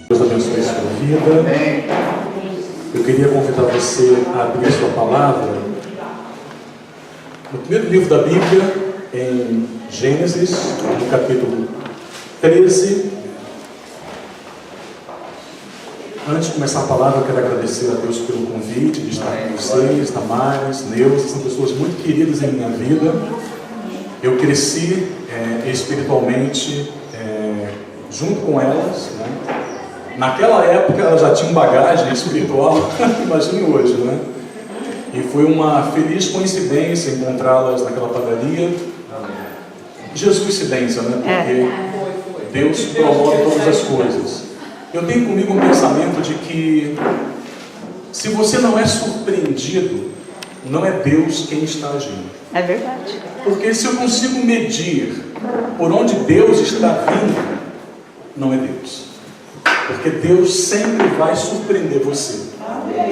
Deus abençoe a sua vida. Eu queria convidar você a abrir a sua palavra no primeiro livro da Bíblia, em Gênesis, no capítulo 13. Antes de começar a palavra, eu quero agradecer a Deus pelo convite de estar com vocês, Damares, Neuza, são pessoas muito queridas em minha vida. Eu cresci espiritualmente junto com elas, né? Naquela época elas já tinham bagagem espiritual, imagine hoje, né? E foi uma feliz coincidência encontrá-las naquela padaria. Jesus-cidência, né? Porque Deus promove todas as coisas. Eu tenho comigo um pensamento de que se você não é surpreendido, não é Deus quem está agindo. É verdade. Porque se eu consigo medir por onde Deus está vindo, não é Deus. Porque Deus sempre vai surpreender você.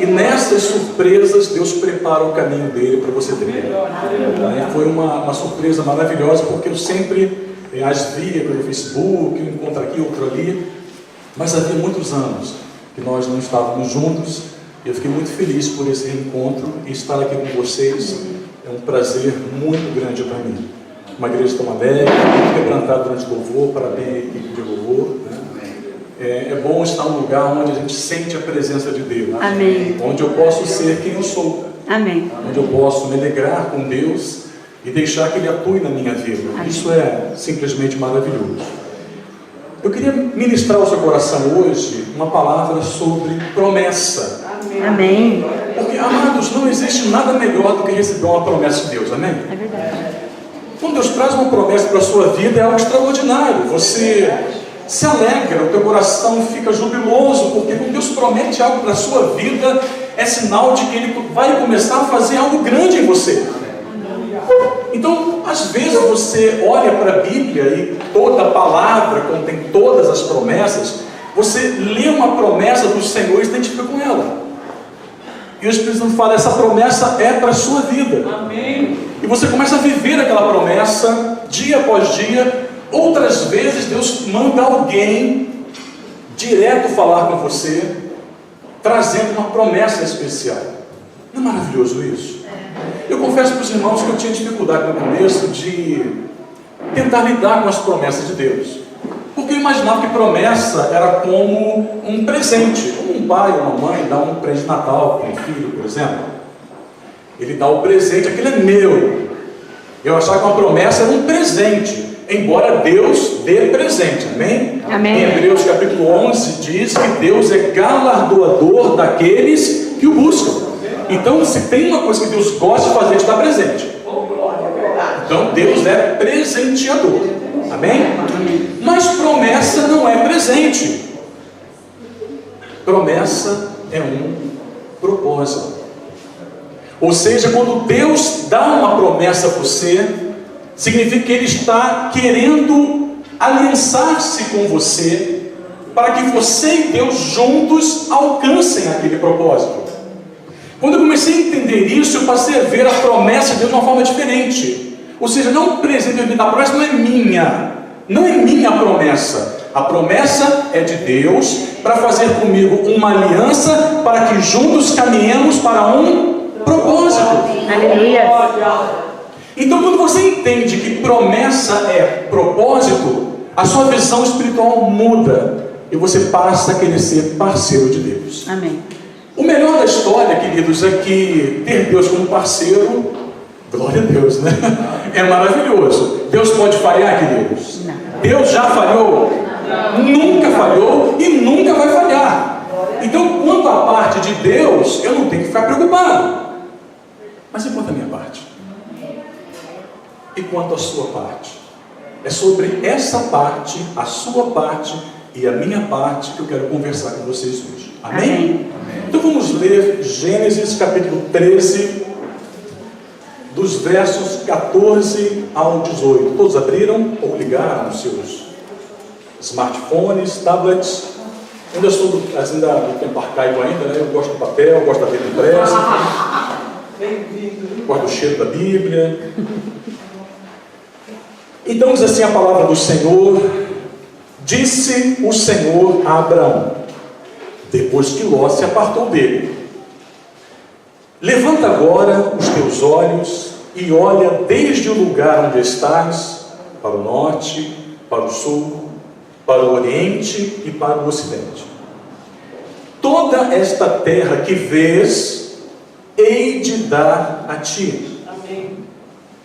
E nessas surpresas, Deus prepara o caminho dele para você trilhar. Foi uma surpresa maravilhosa, porque eu sempre as via pelo Facebook, um encontro aqui, outro ali. Mas havia muitos anos que nós não estávamos juntos. Eu fiquei muito feliz por esse reencontro e estar aqui com vocês. É um prazer muito grande para mim. Uma igreja tão alegre, muito quebrantada durante o louvor. Parabéns à equipe de louvor, né? É bom estar num lugar onde a gente sente a presença de Deus. Amém. Onde eu posso ser quem eu sou. Amém. Onde eu posso me alegrar com Deus e deixar que Ele atue na minha vida. Amém. Isso é simplesmente maravilhoso. Eu queria ministrar ao seu coração hoje uma palavra sobre promessa. Amém. Porque, amados, não existe nada melhor do que receber uma promessa de Deus. Amém? É verdade. Quando Deus traz uma promessa para a sua vida, é algo extraordinário. Você se alegra, o teu coração fica jubiloso, porque quando Deus promete algo para a sua vida, é sinal de que Ele vai começar a fazer algo grande em você. Então, às vezes você olha para a Bíblia e toda a palavra contém todas as promessas, você lê uma promessa do Senhor e se identifica com ela. E o Espírito Santo fala, essa promessa é para a sua vida. Amém. E você começa a viver aquela promessa, dia após dia. Outras vezes Deus manda alguém direto falar com você, trazendo uma promessa especial. Não é maravilhoso isso? Eu confesso para os irmãos que eu tinha dificuldade no começo de tentar lidar com as promessas de Deus. Porque eu imaginava que promessa era como um presente. Como um pai ou uma mãe dá um presente de Natal para um filho, por exemplo. Ele dá o presente, aquilo é meu. Eu achava que uma promessa era um presente, embora Deus dê presente. Amém? Amém. Em Hebreus capítulo 11 diz que Deus é galardoador daqueles que o buscam. Então, se tem uma coisa que Deus gosta de fazer, é te dar presente. Então, Deus é presenteador. Amém? Mas promessa não é presente. Promessa é um propósito. Ou seja, quando Deus dá uma promessa a você, significa que Ele está querendo aliançar-se com você, para que você e Deus juntos alcancem aquele propósito. Quando eu comecei a entender isso, eu passei a ver a promessa de Deus de uma forma diferente. Ou seja, não o presente da promessa não é minha. Não é minha a promessa. A promessa é de Deus para fazer comigo uma aliança, para que juntos caminhemos para um propósito. Aleluia. Então, quando você entende que promessa é propósito, a sua visão espiritual muda e você passa a querer ser parceiro de Deus. Amém. O melhor da história, queridos, é que ter Deus como parceiro, glória a Deus, né? É maravilhoso. Deus pode falhar, queridos? Não. Deus já falhou? Nunca falhou e nunca vai falhar. Então, quanto à parte de Deus, eu não tenho que ficar preocupado. Mas e quanto à minha parte? E quanto à sua parte? É sobre essa parte, a sua parte e a minha parte que eu quero conversar com vocês hoje. Amém? Amém. Então vamos ler Gênesis capítulo 13, dos versos 14 ao 18. Todos abriram ou ligaram os seus smartphones, tablets? Ainda sou do tempo arcaico ainda, né? Eu gosto do papel, gosto da Bíblia impressa, gosto do cheiro da Bíblia. Então diz assim a palavra do Senhor: disse o Senhor a Abraão: depois que Ló se apartou dele: levanta agora os teus olhos e olha desde o lugar onde estás, para o norte, para o sul, para o oriente e para o ocidente. Toda esta terra que vês, hei de dar a ti. Amém.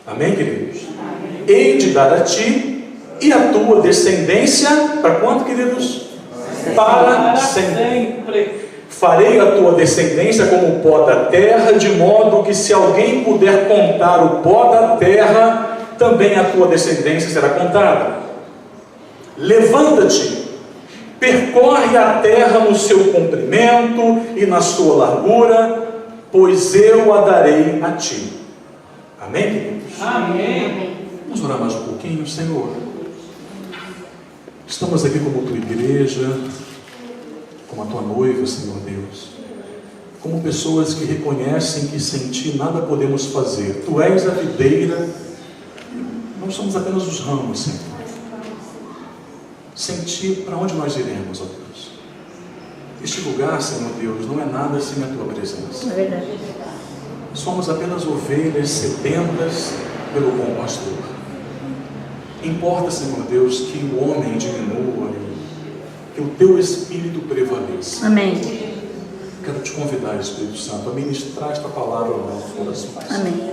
Amém, queridos? Amém. Hei de dar a ti e a tua descendência, para quanto, queridos? Para sempre. Farei a tua descendência como o pó da terra, de modo que se alguém puder contar o pó da terra, também a tua descendência será contada. Levanta-te, percorre a terra no seu comprimento e na sua largura, pois eu a darei a ti. Amém, queridos? Amém. Vamos orar mais um pouquinho. Senhor, estamos aqui como tua igreja, como a tua noiva, Senhor Deus, como pessoas que reconhecem que sem ti nada podemos fazer. Tu és a videira, nós somos apenas os ramos, Senhor. Sem ti, para onde nós iremos, ó Deus? Este lugar, Senhor Deus, não é nada sem a tua presença. É verdade. Somos apenas ovelhas sedentas pelo bom pastor. Importa, Senhor Deus, que o homem diminua e que o teu Espírito prevaleça. Amém. Quero te convidar, Espírito Santo, a ministrar esta palavra aos nossos corações. Amém.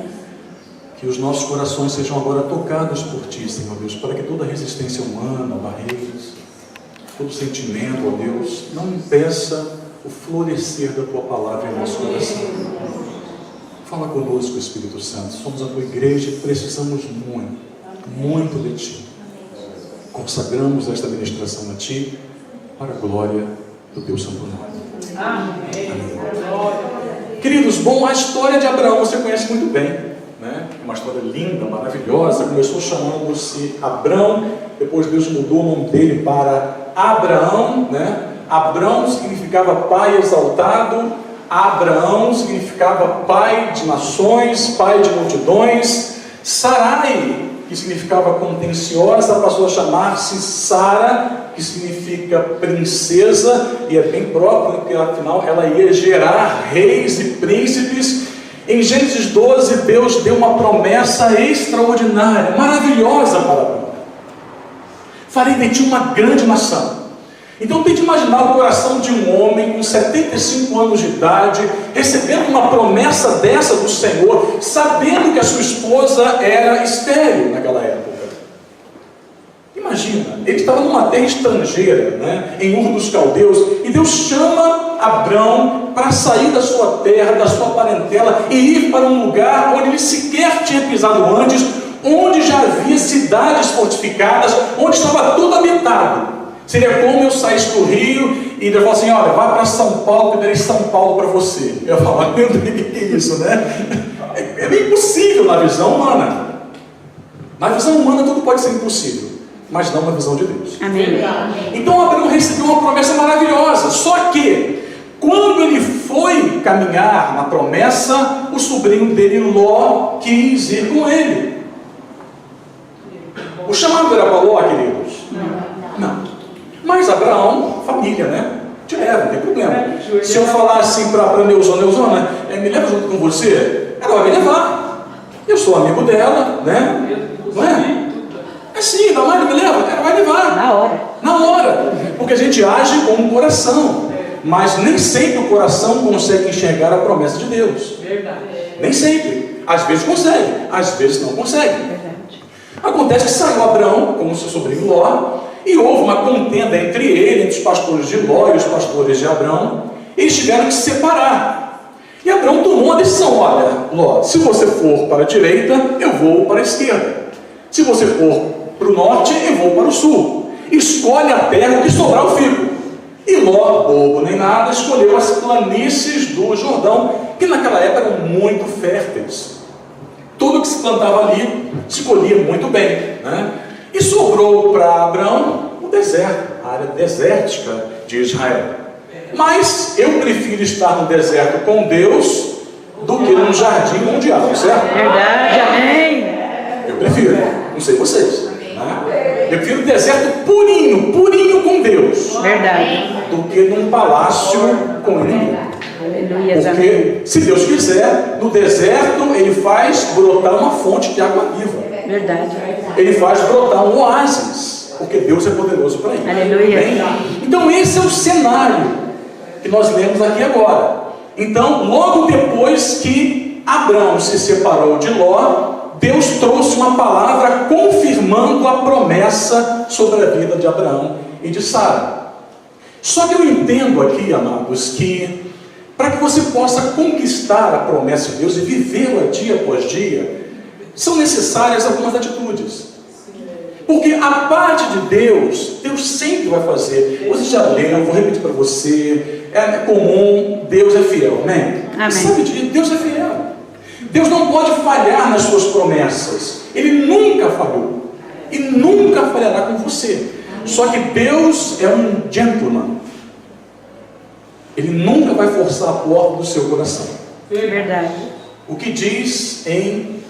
Que os nossos corações sejam agora tocados por ti, Senhor Deus, para que toda resistência humana, barreiras, todo sentimento, ó Deus, não impeça o florescer da tua palavra em nosso coração. Fala conosco, Espírito Santo. Somos a tua igreja e precisamos muito, muito de ti. Consagramos esta ministração a ti, para a glória do teu santo nome. Amém. Queridos, bom, a história de Abraão você conhece muito bem, né? Uma história linda, maravilhosa. Começou chamando-se Abrão, depois Deus mudou o nome dele para Abraão, né? Abrão significava pai exaltado, Abraão significava pai de nações, pai de multidões. Sarai, que significava contenciosa, passou a chamar-se Sara, que significa princesa, e é bem próprio, porque afinal ela ia gerar reis e príncipes. Em Gênesis 12, Deus deu uma promessa extraordinária, maravilhosa para Abraão: farei de ti uma grande nação. Então tente imaginar o coração de um homem com 75 anos de idade, recebendo uma promessa dessa do Senhor, sabendo que a sua esposa era estéril naquela época. Imagina, ele estava numa terra estrangeira, né, em Ur dos Caldeus, e Deus chama Abrão para sair da sua terra, da sua parentela, e ir para um lugar onde ele sequer tinha pisado antes, onde já havia cidades fortificadas, onde estava tudo habitado. Seria como eu saísse do Rio e Deus falou assim: olha, vai para São Paulo, que eu darei São Paulo para você. Eu ia falar: meu Deus, o que é isso, né? É meio impossível na visão humana. Na visão humana tudo pode ser impossível, mas não na visão de Deus. Amém. Então Abraão recebeu uma promessa maravilhosa. Só que, quando ele foi caminhar na promessa, o sobrinho dele, Ló, quis ir com ele. O chamado era para Ló, queridos? Não. Mas Abraão, família, né? Te leva, não tem problema. Se eu falar assim para Neusona, me leva junto com você, ela vai me levar. Eu sou amigo dela, né? Não é? É sim, da mãe me leva, ela vai levar. Na hora. Na hora. Porque a gente age com o coração. Mas nem sempre o coração consegue enxergar a promessa de Deus. Verdade. Nem sempre. Às vezes consegue, às vezes não consegue. Verdade. Acontece que saiu Abraão com o seu sobrinho Ló, e houve uma contenda entre ele, entre os pastores de Ló e os pastores de Abrão. Eles tiveram que se separar. E Abrão tomou uma decisão: olha, Ló, se você for para a direita, eu vou para a esquerda. Se você for para o norte, eu vou para o sul. Escolhe a terra, o que sobrar eu fico. E Ló, bobo nem nada, escolheu as planícies do Jordão, que naquela época eram muito férteis. Tudo que se plantava ali se colhia muito bem, né? E sobrou para Abrão o deserto, a área desértica de Israel. Mas eu prefiro estar no deserto com Deus do que num jardim com o diabo, certo? Verdade. Amém. Eu prefiro, não sei vocês, né? Eu prefiro o deserto purinho, purinho com Deus, Verdade. do que num palácio com inimigo. Aleluia. Amém. Porque, se Deus quiser, no deserto Ele faz brotar uma fonte de água viva. Verdade. Ele faz brotar um oásis, porque Deus é poderoso para isso. Aleluia. Então esse é o cenário que nós lemos aqui agora. Então, logo depois que Abrão se separou de Ló, Deus trouxe uma palavra confirmando a promessa sobre a vida de Abraão e de Sara. Só que eu entendo aqui, amados, que para que você possa conquistar a promessa de Deus e vivê-la dia após dia, são necessárias algumas atitudes. Porque a parte de Deus, Deus sempre vai fazer. Você já leu, eu vou repetir para você, é comum, Deus é fiel, amém? Amém. Sabe disso? Deus é fiel. Deus não pode falhar nas suas promessas. Ele nunca falhou. E nunca falhará com você. Só que Deus é um gentleman. Ele nunca vai forçar a porta do seu coração. Verdade. O que diz em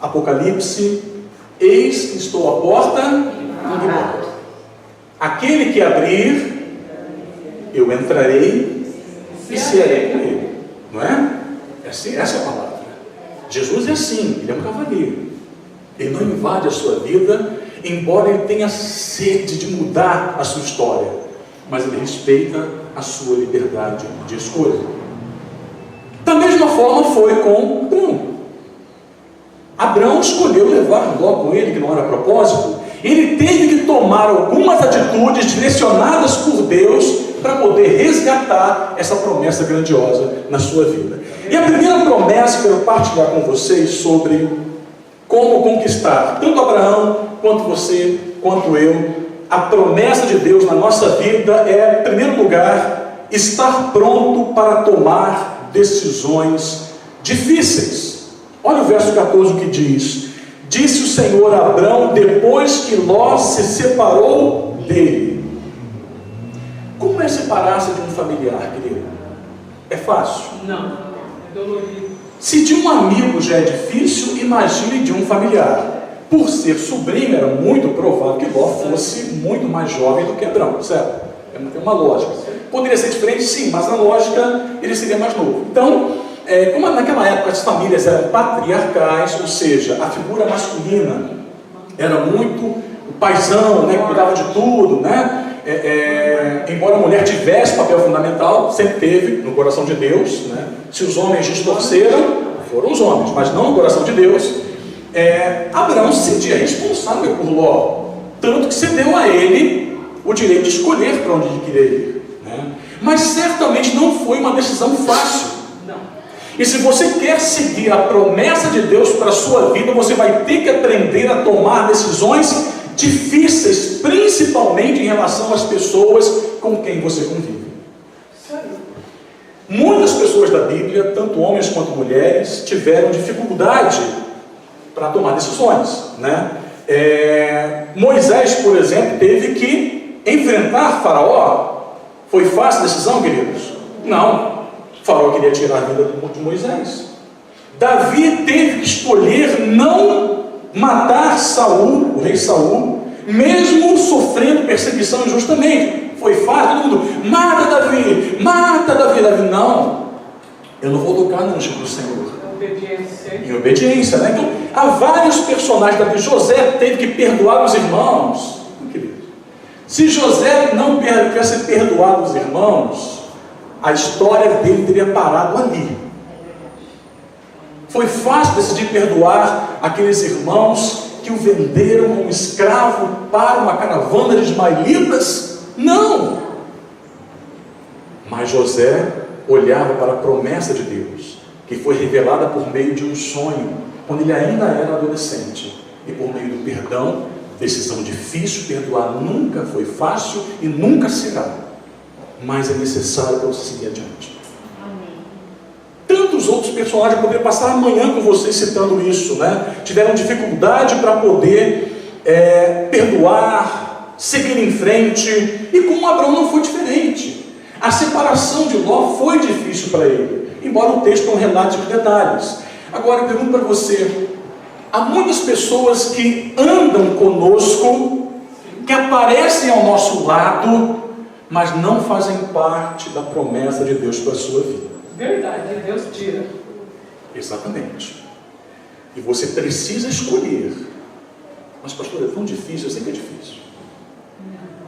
Apocalipse: eis que estou à porta e bato. Aquele que abrir, eu entrarei e serei com ele. Não é? Essa é a palavra. Jesus é assim, ele é um cavaleiro. Ele não invade a sua vida, embora ele tenha sede de mudar a sua história, mas ele respeita a sua liberdade de escolha. Da mesma forma foi com Abrão. Abrão escolheu levar Ló com ele, que não era a propósito. Ele teve que tomar algumas atitudes direcionadas por Deus para poder resgatar essa promessa grandiosa na sua vida. E a primeira promessa que eu quero partilhar com vocês sobre como conquistar tanto Abraão, quanto você, quanto eu, a promessa de Deus na nossa vida é, em primeiro lugar, estar pronto para tomar decisões difíceis. Olha o verso 14 que diz: disse o Senhor a Abrão depois que Ló se separou dele. Como é separar-se de um familiar, querido? É fácil? Não, é dolorido. Se de um amigo já é difícil, imagine de um familiar. Por ser sobrinho, era muito provável que Ló fosse muito mais jovem do que Abrão, certo? Tem uma lógica. Poderia ser diferente, sim, mas na lógica ele seria mais novo. Então, como naquela época as famílias eram patriarcais, ou seja, a figura masculina era muito o paizão, né, que cuidava de tudo, né? Embora a mulher tivesse papel fundamental, sempre teve no coração de Deus, né? Se os homens distorceram, foram os homens, mas não no coração de Deus. Abraão se sentia responsável por Ló, tanto que cedeu a ele o direito de escolher para onde ele queria ir, né? Mas certamente não foi uma decisão fácil. Não. E se você quer seguir a promessa de Deus para a sua vida, você vai ter que aprender a tomar decisões difíceis, principalmente em relação às pessoas com quem você convive. Muitas pessoas da Bíblia, tanto homens quanto mulheres, tiveram dificuldade para tomar decisões, né? Moisés, por exemplo, teve que enfrentar Faraó. Foi fácil a decisão, queridos? Não. Faraó queria tirar a vida de Moisés. Davi teve que escolher não matar Saul, o rei Saul, mesmo sofrendo perseguição injustamente. Foi fácil, todo mundo: mata Davi, mata Davi. Davi: não, eu não vou tocar no ungido do Senhor. Obediência. Em obediência, né? Então, há vários personagens da Bíblia. José teve que perdoar os irmãos. Querido, se José não tivesse perdoado os irmãos, a história dele teria parado ali. Foi fácil decidir perdoar aqueles irmãos que o venderam como escravo para uma caravana de ismaelitas? Não! Mas José olhava para a promessa de Deus, que foi revelada por meio de um sonho, quando ele ainda era adolescente. E por meio do perdão, decisão difícil, perdoar nunca foi fácil e nunca será, mas é necessário para você seguir adiante. Tantos outros personagens, eu poderia passar amanhã com vocês citando isso, né? Tiveram dificuldade para poder perdoar, seguir em frente, e com Abraão não foi diferente. A separação de Ló foi difícil para ele, embora o texto não relate os detalhes. Agora eu pergunto para você: há muitas pessoas que andam conosco, que aparecem ao nosso lado, mas não fazem parte da promessa de Deus para a sua vida. Verdade, Deus tira. Exatamente. E você precisa escolher. Mas, pastor, é tão difícil. Eu sei que é difícil.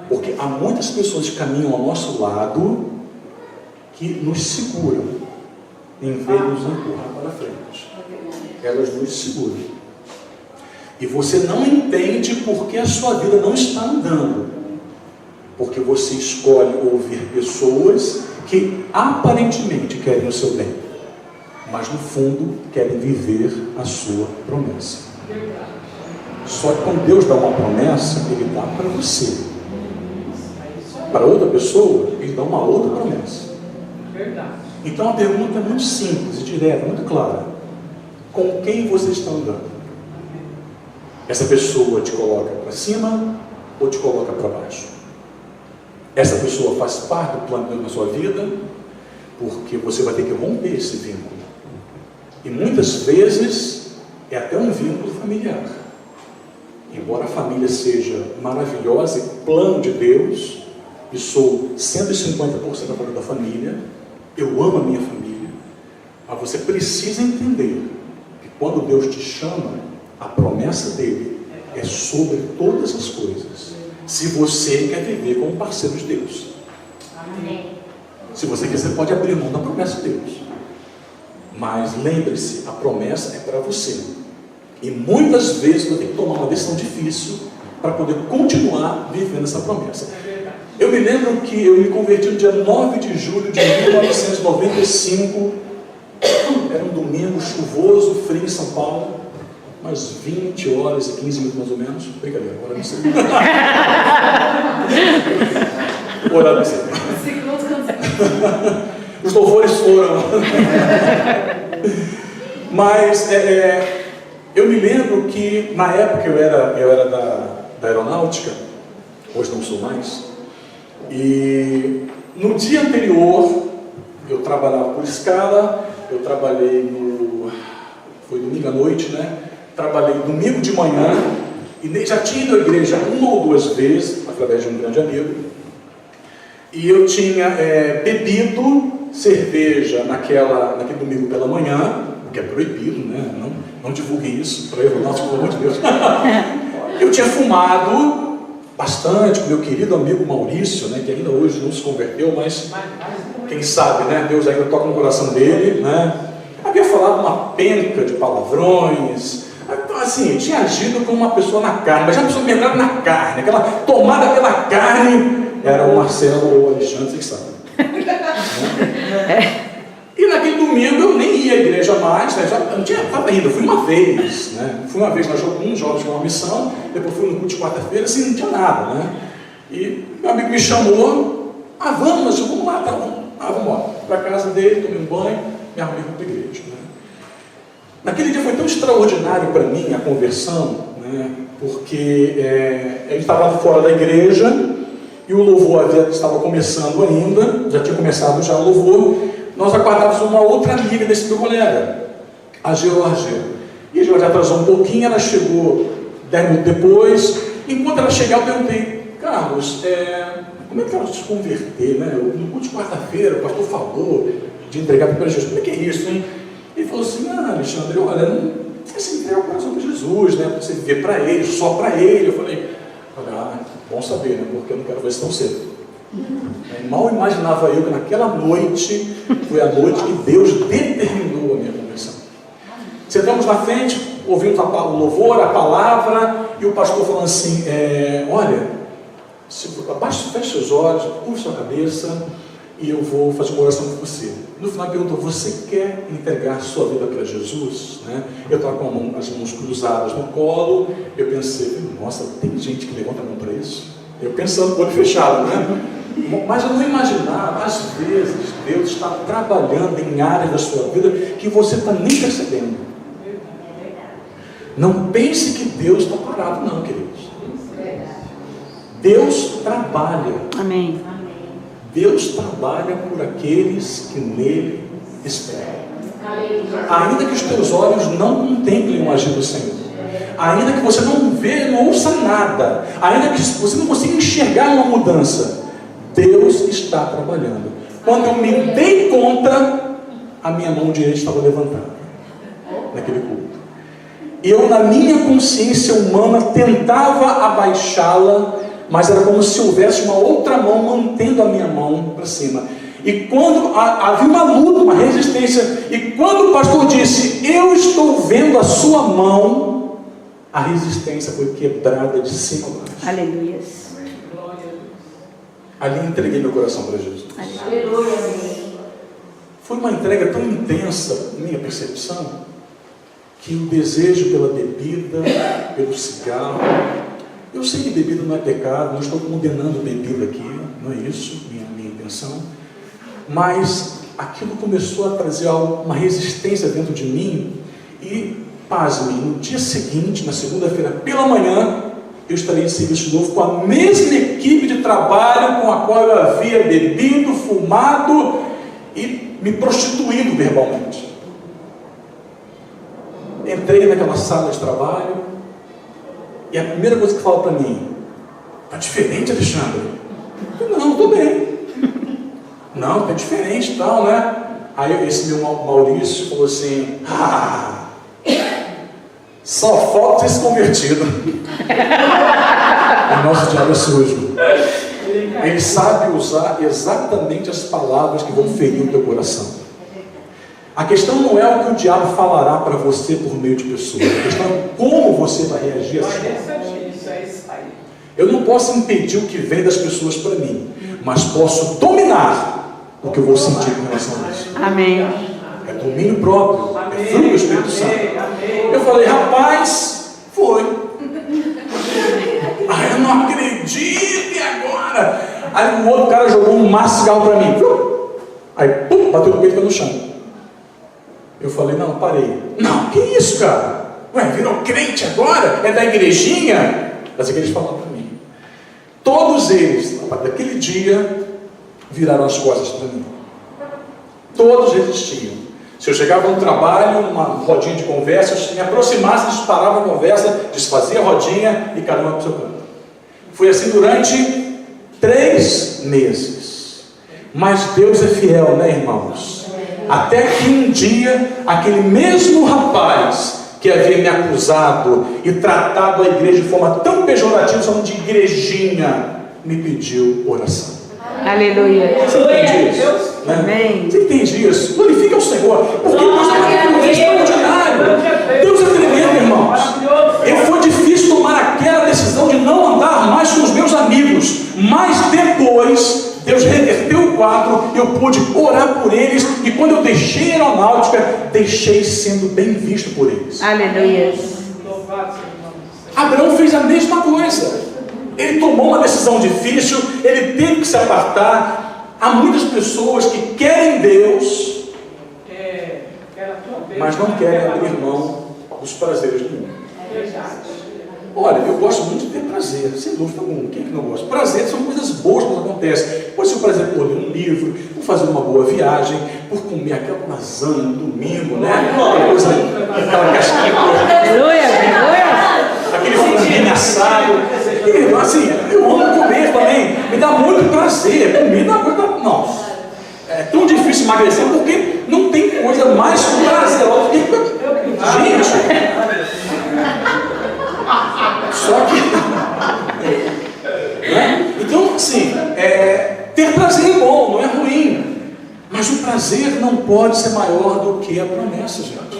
Porque há muitas pessoas que caminham ao nosso lado que nos seguram em vez de nos empurrar para frente. Elas nos seguram. E você não entende por que a sua vida não está andando. Porque você escolhe ouvir pessoas que aparentemente querem o seu bem, mas no fundo querem viver a sua promessa. Só que quando Deus dá uma promessa, Ele dá para você. Para outra pessoa, Ele dá uma outra promessa. Então a pergunta é muito simples e direta, muito clara. Com quem você está andando? Essa pessoa te coloca para cima ou te coloca para baixo? Essa pessoa faz parte do plano de Deus na sua vida, porque você vai ter que romper esse vínculo. E muitas vezes é até um vínculo familiar. Embora a família seja maravilhosa e plano de Deus, e sou 150% a favor da família, eu amo a minha família, mas você precisa entender que quando Deus te chama, a promessa dele é sobre todas as coisas. Se você quer viver como parceiro de Deus. Amém. Se você quiser, você pode abrir mão da promessa de Deus. Mas lembre-se, a promessa é para você. E muitas vezes você tem que tomar uma decisão difícil para poder continuar vivendo essa promessa. Eu me lembro que eu me converti no dia 9 de julho de 1995. Era um domingo chuvoso, frio em São Paulo. Umas 20 horas e 15 minutos mais ou menos. Brincadeira, agora não sei. Orar não sei. Os louvores foram. Mas eu me lembro que na época eu era da aeronáutica, hoje não sou mais, e no dia anterior eu trabalhava por escala, eu trabalhei foi domingo à noite, né? Trabalhei domingo de manhã e já tinha ido à igreja uma ou duas vezes, através de um grande amigo, e eu tinha bebido cerveja naquele domingo pela manhã, o que é proibido, né? Não divulguem isso para eu, nossa, pelo amor de Deus. Eu tinha fumado bastante com meu querido amigo Maurício, né? Que ainda hoje não se converteu, mas quem sabe, né? Deus ainda toca no coração dele, né? Havia falado uma penca de palavrões. Então, assim, eu tinha agido como uma pessoa na carne, mas já uma pessoa mergulhada na carne, aquela tomada pela carne, era o Marcelo ou o Alexandre, vocês sabem. E naquele domingo eu nem ia à igreja mais, né? Já não tinha, estava indo, fui uma vez, né? Fui uma vez na Jogum, Jovens com uma Missão, depois fui no culto de quarta-feira, assim, não tinha nada, né? E meu amigo me chamou, vamos lá, tá bom. Vamos embora. Para a casa dele, tomei um banho, me arrumei para a igreja, né? Naquele dia foi tão extraordinário para mim a conversão, né? Porque a gente estava lá fora da igreja e o louvor estava começando ainda, já tinha começado o louvor. Nós aguardávamos uma outra amiga desse meu colega, a Georgia. E a Georgia atrasou um pouquinho, ela chegou 10 minutos depois. Enquanto ela chegava, eu perguntei: Carlos, como é que ela se converter, né? No culto de quarta-feira, o pastor falou de entregar para Jesus. Como é que é isso, hein? Ele falou assim: Alexandre, olha, não vai se entregar o coração para Jesus, né? Para você viver para Ele, só para Ele. Eu falei: bom saber, né? Porque eu não quero ver isso tão cedo. Mal imaginava eu que naquela noite foi a noite que Deus determinou a minha conversão. Sentamos na frente, ouvimos o louvor, a palavra, e o pastor falando assim: olha, feche seus olhos, curve sua cabeça, e eu vou fazer uma oração com você. No final perguntou: você quer entregar sua vida para Jesus? Né? Eu estava com as mãos cruzadas no colo, eu pensei: nossa, tem gente que levanta a mão para isso? Eu pensando com o olho fechado, né? Mas eu não imaginava, às vezes, Deus está trabalhando em áreas da sua vida que você está nem percebendo. Não pense que Deus está parado, não, queridos. Deus trabalha. Amém. Deus trabalha por aqueles que nele esperam. Ainda que os teus olhos não contemplem o agir do Senhor, ainda que você não vê, não ouça nada, ainda que você não consiga enxergar uma mudança, Deus está trabalhando. Quando eu me dei conta, a minha mão direita estava levantada naquele culto. Eu, na minha consciência humana, tentava abaixá-la, mas era como se houvesse uma outra mão mantendo a minha mão para cima. E quando havia uma luta, uma resistência, e quando o pastor disse, eu estou vendo a sua mão, a resistência foi quebrada de cima a baixo. Aleluia. Ali entreguei meu coração para Jesus. Aleluia. Foi uma entrega tão intensa, minha percepção, que o desejo pela bebida, pelo cigarro, eu sei que bebida não é pecado, não estou condenando bebida aqui, não é isso, minha intenção, mas aquilo começou a trazer uma resistência dentro de mim, e, pasme, no dia seguinte, na segunda-feira, pela manhã, eu estarei em serviço novo com a mesma equipe de trabalho com a qual eu havia bebido, fumado e me prostituído verbalmente. Entrei naquela sala de trabalho e a primeira coisa que fala para mim, está diferente, Alexandre? Eu, não, estou bem. Não, está diferente e tal, né? Aí esse meu Maurício falou assim, só falta esse convertido. O nosso diabo é sujo. Ele sabe usar exatamente as palavras que vão ferir o teu coração. A questão não é o que o diabo falará para você por meio de pessoas. A questão é como você vai reagir a isso. Eu não posso impedir o que vem das pessoas para mim, mas posso dominar o que eu vou sentir com relação a isso. Amém. É domínio próprio, é fruto do Espírito Santo. Eu falei, rapaz, foi. Eu não acredito, e agora? Aí o outro cara jogou um maço de cigarro para mim. Aí, pum, bateu no peito e caiu no chão. Eu falei, não, parei. Não, que isso, cara? Ué, virou crente agora? É da igrejinha? Assim que eles falaram para mim. Todos eles, daquele dia, viraram as costas para mim. Todos resistiam. Se eu chegava no trabalho, numa rodinha de conversa, se me aproximasse, eles paravam a conversa, desfazia a rodinha e cada um para o seu canto. Foi assim durante 3 meses. Mas Deus é fiel, né, irmãos? Até que um dia, aquele mesmo rapaz que havia me acusado e tratado a igreja de forma tão pejorativa, chamando de igrejinha, me pediu oração. Aleluia. Você entende isso? Né? Amém. Você entende isso? Glorifica o Senhor, porque Deus é maravilhoso, é extraordinário. Deus é tremendo, irmãos. Foi difícil tomar aquela decisão de não andar mais com os meus amigos, mas depois Deus reverteu o quadro, eu pude orar por eles, e quando eu deixei a aeronáutica, deixei sendo bem visto por eles. Aleluia. Abraão fez a mesma coisa. Ele tomou uma decisão difícil, ele teve que se apartar. Há muitas pessoas que querem Deus, mas não querem abrir mão dos prazeres do mundo. Olha, eu gosto muito de ter prazer, sem dúvida alguma. Quem é que não gosta? Prazer são coisas boas que acontecem. Pode ser o prazer por ler um livro, por fazer uma boa viagem, por comer aquela lasanha no domingo, né? Aquela casquinha. Aleluia, aleluia. Aquele franguinho assado. E, assim, eu amo comer também. Me dá muito prazer. Comida é uma coisa. Não. É tão difícil emagrecer porque não tem coisa mais prazerosa do que. Gente! Só que. Né? Então, assim, ter prazer é bom, não é ruim. Mas o prazer não pode ser maior do que a promessa, gente.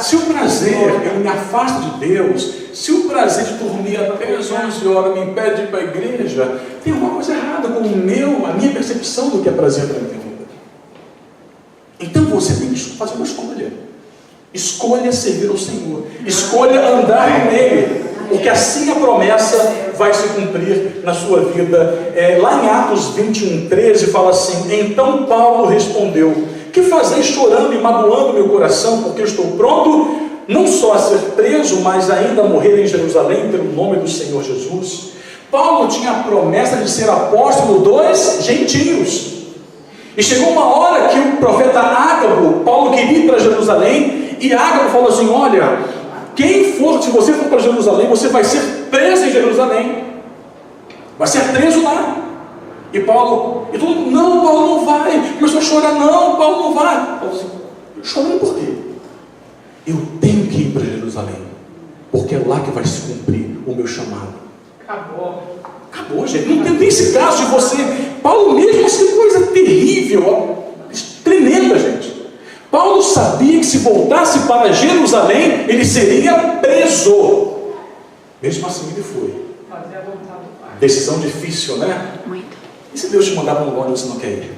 Se o prazer ele me afasta de Deus, se o prazer de dormir até as 11 horas me impede de ir para a igreja, tem alguma coisa errada com a minha percepção do que é prazer para a minha vida. Então você tem que fazer uma escolha. Escolha servir ao Senhor. Escolha andar com Ele. Porque assim a promessa vai se cumprir na sua vida. Lá em Atos 21:13 fala assim: então Paulo respondeu: que fazeis chorando e magoando meu coração, porque eu estou pronto não só a ser preso, mas ainda a morrer em Jerusalém pelo nome do Senhor Jesus. Paulo tinha a promessa de ser apóstolo dos gentios. E chegou uma hora que o profeta Ágabo, Paulo queria ir para Jerusalém, e Ágabo falou assim: olha, se você for para Jerusalém, você vai ser preso em Jerusalém, vai ser preso lá. E Paulo, e todo mundo, não, Paulo não vai. Começou a chorar, não, Paulo não vai. Paulo assim, chorando por quê? Eu tenho que ir para Jerusalém, porque é lá que vai se cumprir o meu chamado. Acabou, gente. Não tem esse caso de você. Paulo mesmo, que coisa terrível, tremenda, gente. Paulo sabia que se voltasse para Jerusalém, ele seria preso. Mesmo assim ele foi. Decisão difícil, né? Muito. E se Deus te mandar para um lugar onde você não quer ir?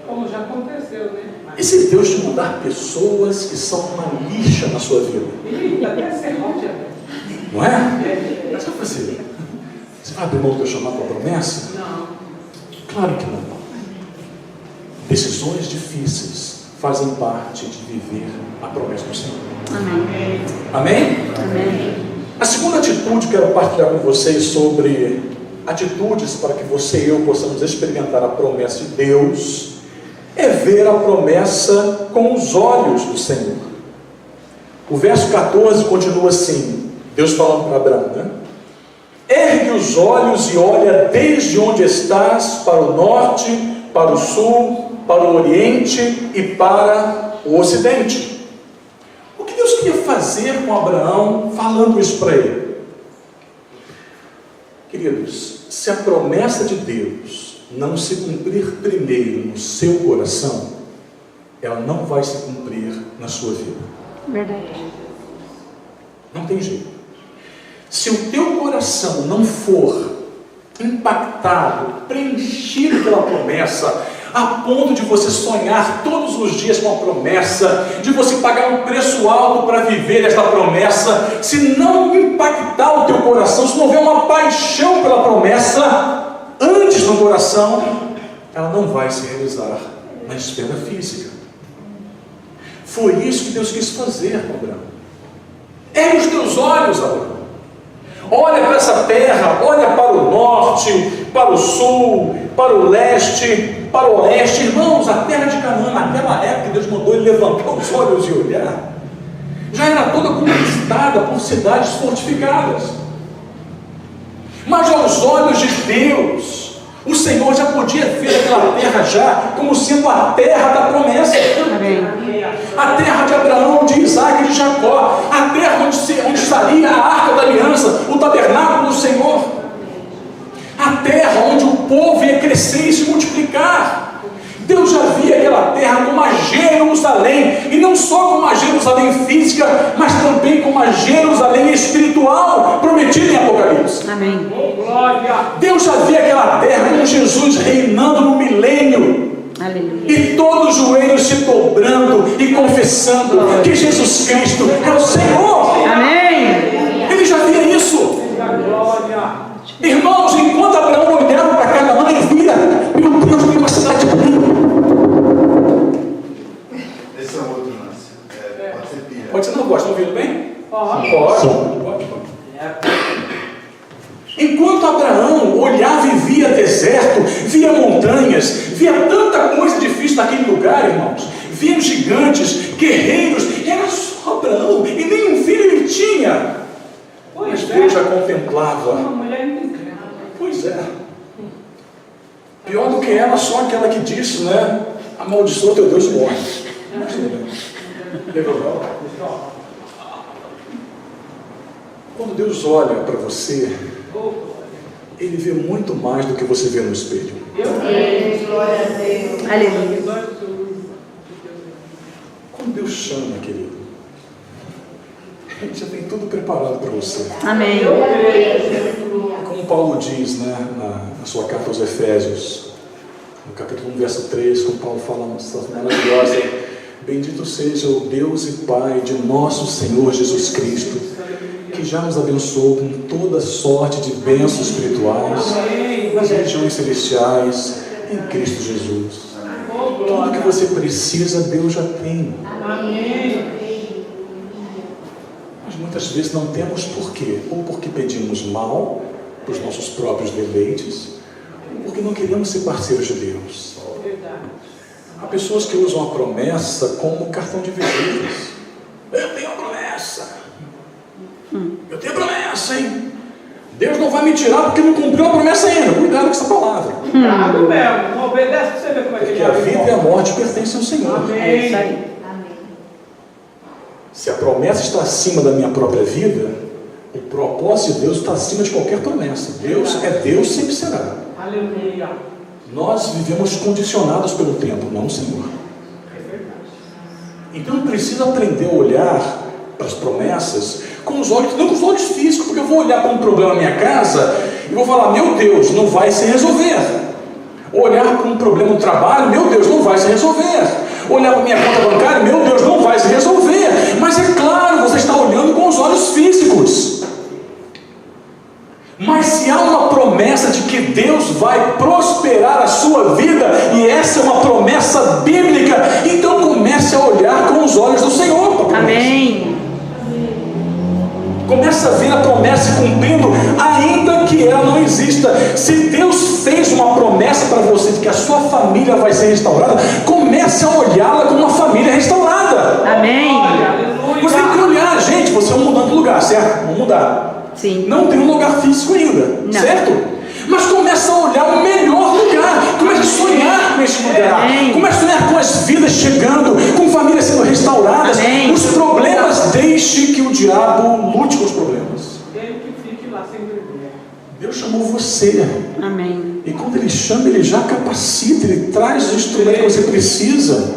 Como já aconteceu, né? E se Deus te mandar pessoas que são uma lixa na sua vida? Ih, até serrote. Não é? Mas o que vai fazer? Você vai abrir mão do teu chamado para a promessa? Não. Claro que não. Decisões difíceis fazem parte de viver a promessa do Senhor. Amém. Amém? Amém. A segunda atitude que eu quero partilhar com vocês sobre atitudes para que você e eu possamos experimentar a promessa de Deus é ver a promessa com os olhos do Senhor. O verso 14 continua assim, Deus falando para Abraão, né? Ergue os olhos e olha desde onde estás para o norte, para o sul, para o oriente e para o ocidente. O que Deus queria fazer com Abraão falando isso para ele? Queridos, se a promessa de Deus não se cumprir primeiro no seu coração, ela não vai se cumprir na sua vida. Verdade. Não tem jeito. Se o teu coração não for impactado, preenchido pela promessa, a ponto de você sonhar todos os dias com a promessa, de você pagar um preço alto para viver esta promessa, se não impactar o teu coração, se não houver uma paixão pela promessa antes no coração, ela não vai se realizar na esfera física. Foi isso que Deus quis fazer com Abraão. Ergue os teus olhos, Abraão. Olha para essa terra, olha para o norte, para o sul, para o leste, para o oeste. Irmãos, a terra de Canaã, naquela época, Deus mandou ele levantar os olhos e olhar. Já era toda conquistada por cidades fortificadas. Mas aos olhos de Deus, o Senhor já podia ver aquela terra já como sendo a terra da promessa. Amém. A terra de Abraão, de Isaac e de Jacó, a terra onde estaria a arca da aliança, o tabernáculo do Senhor, a terra onde o povo ia crescer e se multiplicar. Deus já via aquela terra como a Jerusalém, e não só como a Jerusalém física, mas também como a Jerusalém espiritual, prometida em Apocalipse. Amém. Deus já via aquela terra com Jesus reinando no milênio, Aleluia. e todos os joelhos se dobrando e confessando que Jesus Cristo é o Senhor. Amém. Ele já via isso. Irmãos, enquanto Abraão olhava para Canaã, ele via, meu Deus, tem uma cidade bonita. Esse é outro lance. Pode ser pia. Pode ser, não gosta, estão ouvindo bem? Pode. Enquanto Abraão olhava e via deserto, via montanhas, via tanta coisa difícil naquele lugar, irmãos, via gigantes, guerreiros, era só Abraão, e nenhum filho ele tinha. Mas Deus já contemplava. Uma mulher incrível. Pois é. Pior do que ela, só aquela que disse, né? Amaldiçoa teu Deus e morre. Quando Deus olha para você, Ele vê muito mais do que você vê no espelho. Aleluia. Quando Deus chama, querido, Ele já tem tudo preparado para você. Amém. Como Paulo diz, né, na sua carta aos Efésios, no capítulo 1, verso 3, como Paulo fala uma situação maravilhosa: bendito seja o Deus e Pai de nosso Senhor Jesus Cristo, que já nos abençoou com toda sorte de bênçãos espirituais nas regiões celestiais em Cristo Jesus. Tudo que você precisa, Deus já tem. Mas muitas vezes não temos por quê? Ou porque pedimos mal para os nossos próprios deleites, ou porque não queremos ser parceiros de Deus. Há pessoas que usam a promessa como cartão de visitas. Eu tenho a promessa. Eu tenho a promessa, hein? Deus não vai me tirar porque não cumpriu a promessa ainda. Cuidado com essa palavra. Cuidado mesmo. Não obedece pra você ver como é que Porque ele a vida e a morte pertencem ao Senhor. Amém. É isso aí. Se a promessa está acima da minha própria vida, o propósito de Deus está acima de qualquer promessa. Deus é Deus, sempre será. Aleluia. Nós vivemos condicionados pelo tempo, não o Senhor. É verdade. Então eu preciso aprender a olhar para as promessas com os olhos, não com os olhos físicos, porque eu vou olhar para um problema na minha casa e vou falar, meu Deus, não vai se resolver. Olhar para um problema no trabalho, meu Deus, não vai se resolver. Olhar para a minha conta bancária, meu Deus, não vai se resolver. Mas é claro, você está olhando com os olhos físicos. Mas se há uma promessa de que Deus vai prosperar a sua vida, e essa é uma promessa bíblica, então comece a olhar com os olhos do Senhor. Amém. Começa a ver a promessa se cumprindo, ainda que ela não exista. Se Deus fez uma promessa para você de que a sua família vai ser restaurada, comece a olhá-la como uma família restaurada. Amém. Aleluia. Você tem que olhar, gente, você vai mudando de lugar, certo? Vamos mudar. Sim. Não tem um lugar físico ainda, Não. certo? Mas começa a olhar o melhor lugar, começa a sonhar com esse lugar, Amém. começa a sonhar com as vidas chegando, com famílias sendo restauradas. Amém. Os problemas, deixe que o diabo lute com os problemas. Ele que fique lá sem vergonha. Deus chamou você, Amém. e quando Ele chama, Ele já capacita, Ele traz os instrumentos que você precisa.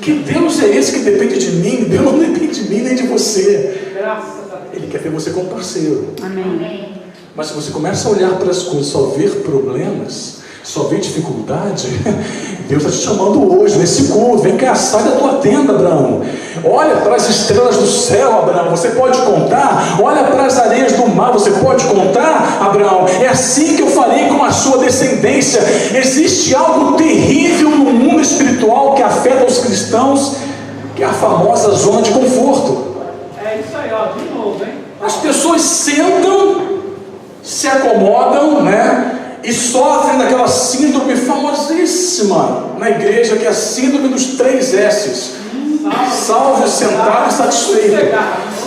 Que Deus é esse que depende de mim? Deus não depende de mim nem de você. Graças a Deus. Ele quer ter você como parceiro. Amém. Mas se você começa a olhar para as coisas, só ver problemas, só ver dificuldade, Deus está te chamando hoje, nesse culto. Vem cá, sai da tua tenda, Abraão. Olha para as estrelas do céu, Abraão, você pode contar. Olha para as areias do mar, você pode contar, Abraão. É assim que eu farei com a sua descendência. Existe algo terrível no mundo espiritual que afeta os cristãos, que é a famosa zona de conforto. É isso aí, ó, de novo, hein? As pessoas sentam, se acomodam, né? E sofrem daquela síndrome famosíssima na igreja, que é a síndrome dos 3 S's. Salvo, sentado e satisfeito.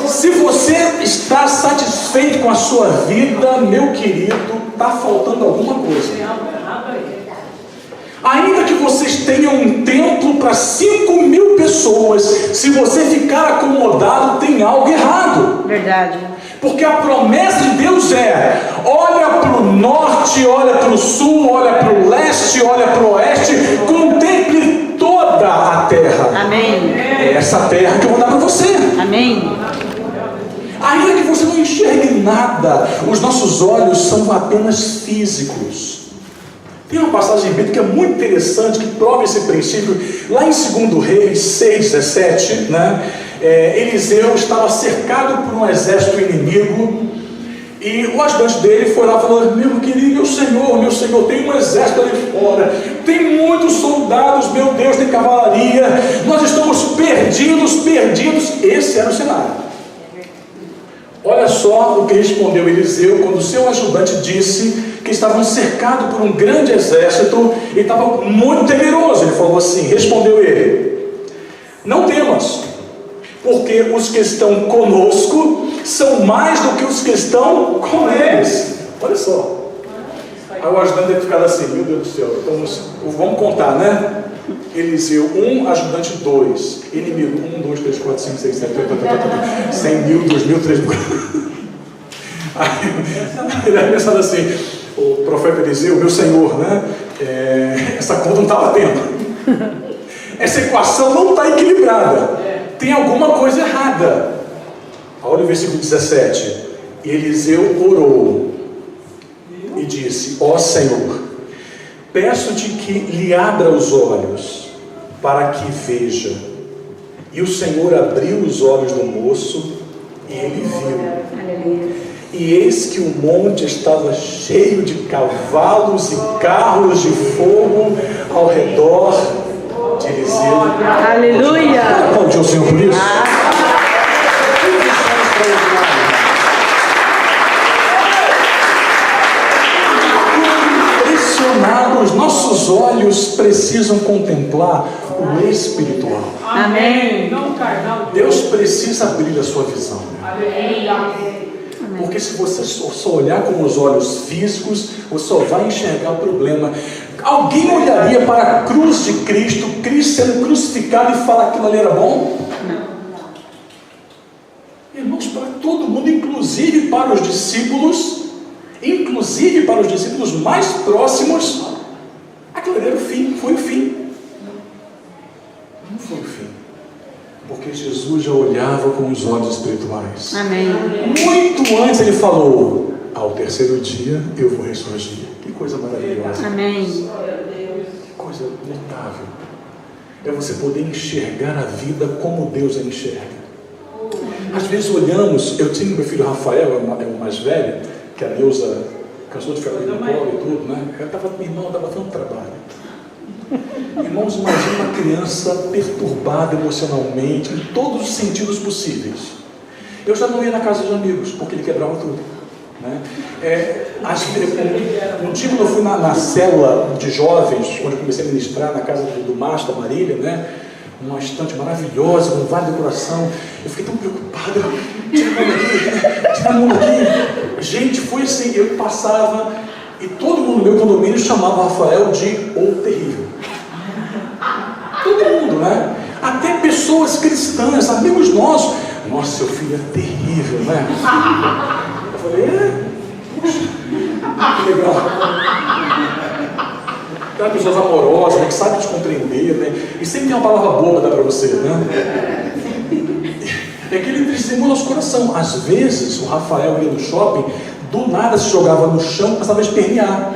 Se você está satisfeito com a sua vida, meu querido, está faltando alguma coisa. Tem algo errado aí. Ainda que vocês tenham um templo para 5.000 pessoas, se você ficar acomodado, tem algo errado. Verdade. Porque a promessa de Deus é: olha para o norte, olha para o sul, olha para o leste, olha para o oeste, contemple toda a terra. Amém. É essa terra que eu vou dar para você. Amém. Ainda que você não enxergue nada, os nossos olhos são apenas físicos. Tem uma passagem bíblica muito interessante que prova esse princípio. Lá em 2 Reis 6:17, né? Eliseu estava cercado por um exército inimigo, e o ajudante dele foi lá e falou: meu querido, meu senhor, tem um exército ali fora, tem muitos soldados, meu Deus, tem cavalaria, nós estamos perdidos. Esse era o cenário. Olha só o que respondeu Eliseu quando seu ajudante disse que estavam cercados por um grande exército e estava muito temeroso. Ele falou assim, respondeu ele: não temas, porque os que estão conosco são mais do que os que estão com eles. Olha só. Aí o ajudante deve ficar assim: meu Deus do céu, vamos contar, né? Eliseu 1, ajudante 2, inimigo 1, 2, 3, 4, 5, 6, 7, 8, 100 mil, 2 mil, 3 mil. Aí ele vai pensando assim: o profeta Eliseu, meu senhor, né? Essa conta não está batendo, essa equação não está equilibrada, tem alguma coisa errada. Olha o versículo 17: Eliseu orou e disse: ó Senhor, peço-te que lhe abra os olhos para que veja. E o Senhor abriu os olhos do moço e ele viu. Aleluia. E eis que o monte estava cheio de cavalos e carros de fogo ao redor de Eliseu. Aleluia. Aplaudir o Senhor por isso. Os nossos olhos precisam contemplar o espiritual. Amém. Não carnal. Deus precisa abrir a sua visão. Aleluia. Porque se você só olhar com os olhos físicos, você só vai enxergar o problema. Alguém olharia para a cruz de Cristo, Cristo sendo crucificado, e falar que aquilo ali era bom? Irmãos, para todo mundo, inclusive para os discípulos mais próximos, aquilo ali era o fim, foi o fim. Não foi o fim. Porque Jesus já olhava com os olhos espirituais. Amém. Muito antes ele falou: ao terceiro dia eu vou ressurgir. Que coisa maravilhosa. Amém. Que coisa notável. É você poder enxergar a vida como Deus a enxerga. Às vezes olhamos, eu tinha meu filho Rafael, é o mais velho, que a Neuza cansou de ficar no colo e tudo, né? Minha irmã estava dando trabalho. Irmãos, imagina uma criança perturbada emocionalmente, em todos os sentidos possíveis. Eu já não ia na casa de amigos, porque ele quebrava tudo, né? Um dia quando eu fui na célula de jovens, onde eu comecei a ministrar, na casa do Márcio, da Marília, né? Uma estante maravilhosa, com várias decoração. Eu fiquei tão preocupado. Tira a mão aqui. Gente, foi assim, eu passava e todo mundo no meu condomínio chamava Rafael de O Terrível. Todo mundo, né? Até pessoas cristãs, amigos nossos. Nossa, seu filho é terrível, né? Eu falei, que legal. Tem pessoas amorosas, né, que sabem te compreender, né? E sempre tem uma palavra boa para dar para você, né? É que ele entristeceu o nosso coração. Às vezes, o Rafael ia no shopping, do nada se jogava no chão e começava a espernear.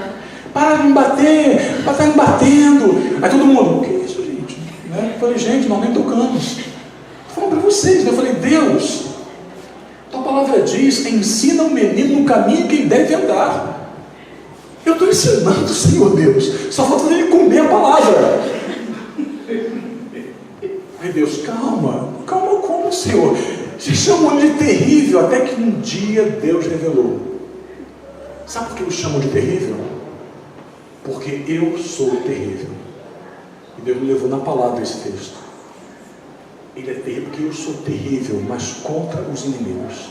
Para de me bater, está me batendo. Aí todo mundo, o que é isso, gente? Né? Eu falei, gente, nós nem tocamos. Estou falando para vocês, né? Eu falei, Deus, tua palavra diz, ensina o menino no caminho que ele deve andar. Eu estou ensinando, Senhor Deus, só falta ele comer a palavra. Aí Deus, calma como, Senhor? Se chamam de terrível, até que um dia Deus revelou. Sabe por que eu chamo de terrível? Porque eu sou terrível. E Deus me levou na palavra esse texto. Ele é terrível porque eu sou terrível, mas contra os inimigos.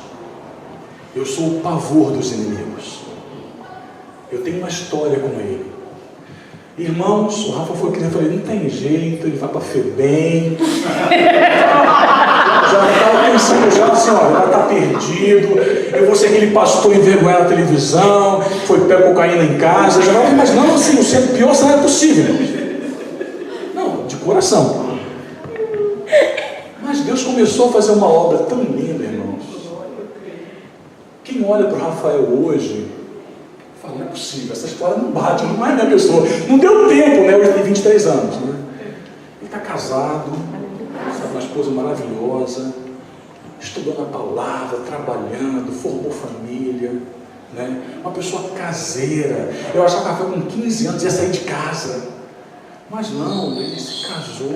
Eu sou o pavor dos inimigos. Eu tenho uma história com ele. Irmãos, o Rafa foi criança, eu falei, não tem jeito, ele vai para FEBEM. Já estava pensando já assim, ó, vai estar perdido, eu vou ser aquele pastor envergonhado na televisão, foi pego cocaína em casa, já estava imaginando assim, o pior cenário possível. Não, de coração. Mas Deus começou a fazer uma obra tão linda, irmãos. Quem olha para o Rafael hoje, fala, não é possível, essa história não bate, não é minha pessoa. Não deu tempo, né? Hoje tem 23 anos, né? Ele está casado, sabe, uma esposa maravilhosa, estudando a palavra, trabalhando, formou família, né? Uma pessoa caseira. Eu achava que ela foi com 15 anos ia sair de casa. Mas não, ele se casou,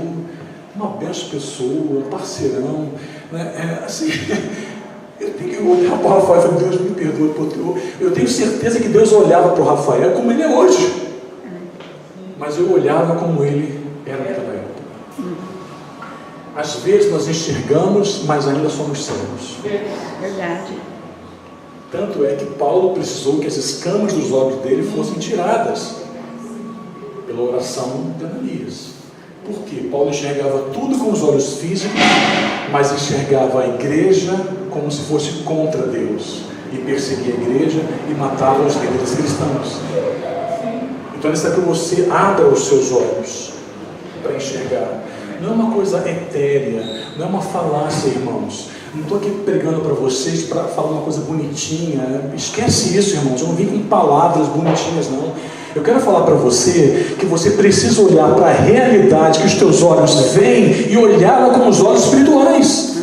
uma bela pessoa, um parceirão, né? Assim... Eu tenho que olhar para o Rafael e falar, Deus me perdoe, porque eu tenho certeza que Deus olhava para o Rafael como ele é hoje. Mas eu olhava como ele era naquela época. Às vezes nós enxergamos, mas ainda somos cegos. Verdade. Tanto é que Paulo precisou que as escamas dos olhos dele fossem tiradas pela oração de Ananias. Por quê? Paulo enxergava tudo com os olhos físicos, mas enxergava a igreja como se fosse contra Deus, e perseguia a igreja e matava os líderes cristãos. Então isso é que você abra os seus olhos para enxergar. Não é uma coisa etérea, não é uma falácia, irmãos. Não estou aqui pregando para vocês para falar uma coisa bonitinha. Esquece isso, irmãos. Eu não vim com palavras bonitinhas, não. Eu quero falar para você que você precisa olhar para a realidade que os teus olhos veem e olhá-la com os olhos espirituais.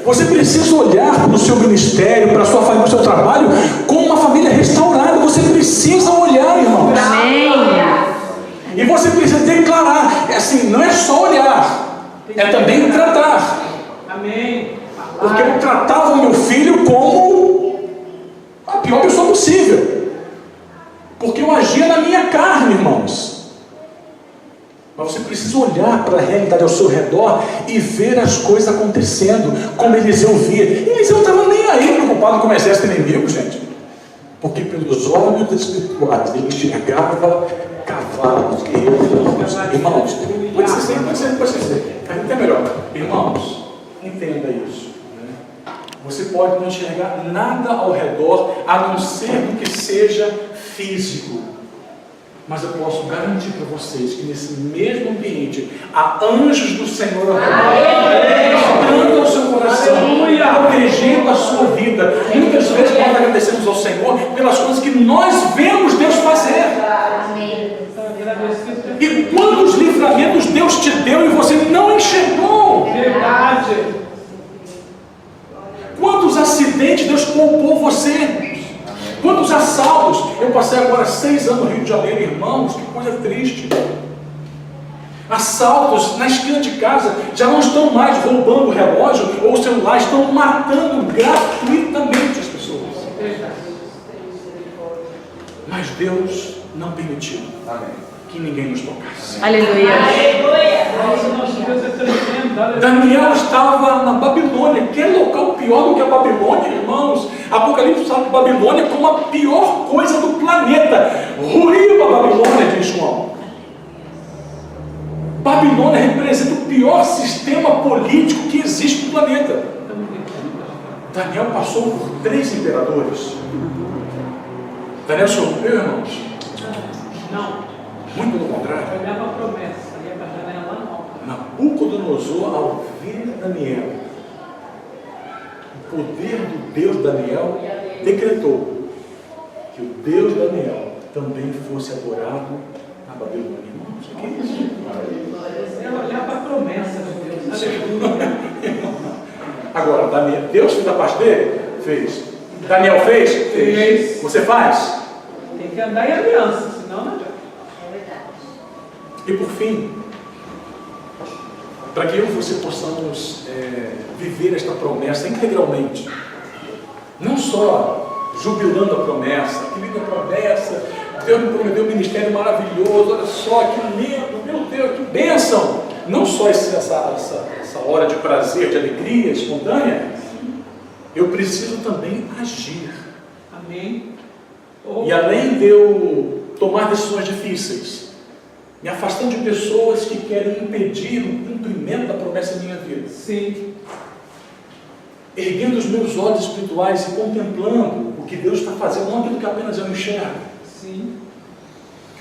Você precisa olhar para o seu ministério, para a sua família, para o seu trabalho, como uma família restaurada. Você precisa olhar, irmãos. Amém. E você precisa declarar. É assim, não é só olhar, é também tratar. Amém. Porque eu tratava o meu filho como a pior pessoa possível. Porque eu agia na minha carne, irmãos. Mas você precisa olhar para a realidade ao seu redor e ver as coisas acontecendo, como Eliseu via. Eliseu não estava nem aí ocupado com um exército inimigo, gente? Porque pelos olhos espirituais ele enxergava cavalos, guerreiros, irmãos. Pode ser. Até melhor. Irmãos, entenda isso. Né? Você pode não enxergar nada ao redor, a não ser do que seja físico. Mas eu posso garantir para vocês que nesse mesmo ambiente há anjos do Senhor ministrando ao seu coração, protegendo a sua vida. Muitas vezes nós agradecemos ao Senhor pelas coisas que nós vemos Deus fazer. E quantos livramentos Deus te deu e você não enxergou? Verdade. Quantos acidentes Deus poupou você? Quantos assaltos? Eu passei agora 6 anos no Rio de Janeiro, irmãos, que coisa triste. Assaltos na esquina de casa, já não estão mais roubando o relógio ou o celular, estão matando gratuitamente as pessoas. Mas Deus não permitiu que ninguém nos tocasse. Aleluia. Nosso Deus é tremendo. Daniel estava na Babilônia. Que local pior do que a Babilônia, irmãos? Apocalipse fala de Babilônia como a pior coisa do planeta. Ruína a Babilônia, diz João. Babilônia representa o pior sistema político que existe no planeta. Daniel passou por 3 imperadores. Daniel se rompeu, irmãos? Não. Muito pelo contrário. Olhava a promessa, ia para a janela não. Nabucodonosor, ao ver Daniel, o poder do Deus Daniel decretou que o Deus Daniel também fosse adorado na Babilônia. Irmãos, o que é isso? Ela olhava para a promessa de Deus. Aleluia. Agora, Daniel, Deus fez a parte dele? Fez. Daniel fez? Fez. Você faz? Tem que andar em aliança, senão não adianta. E por fim, para que eu e você possamos viver esta promessa integralmente, não só jubilando a promessa, que linda promessa, Deus me prometeu um ministério maravilhoso, olha só que lindo, meu Deus, que bênção! Não só essa hora de prazer, de alegria espontânea, eu preciso também agir. Amém. E além de eu tomar decisões difíceis, me afastando de pessoas que querem impedir o cumprimento da promessa em minha vida. Sim. Erguendo os meus olhos espirituais e contemplando o que Deus está fazendo, não aquilo que apenas eu enxergo. Sim.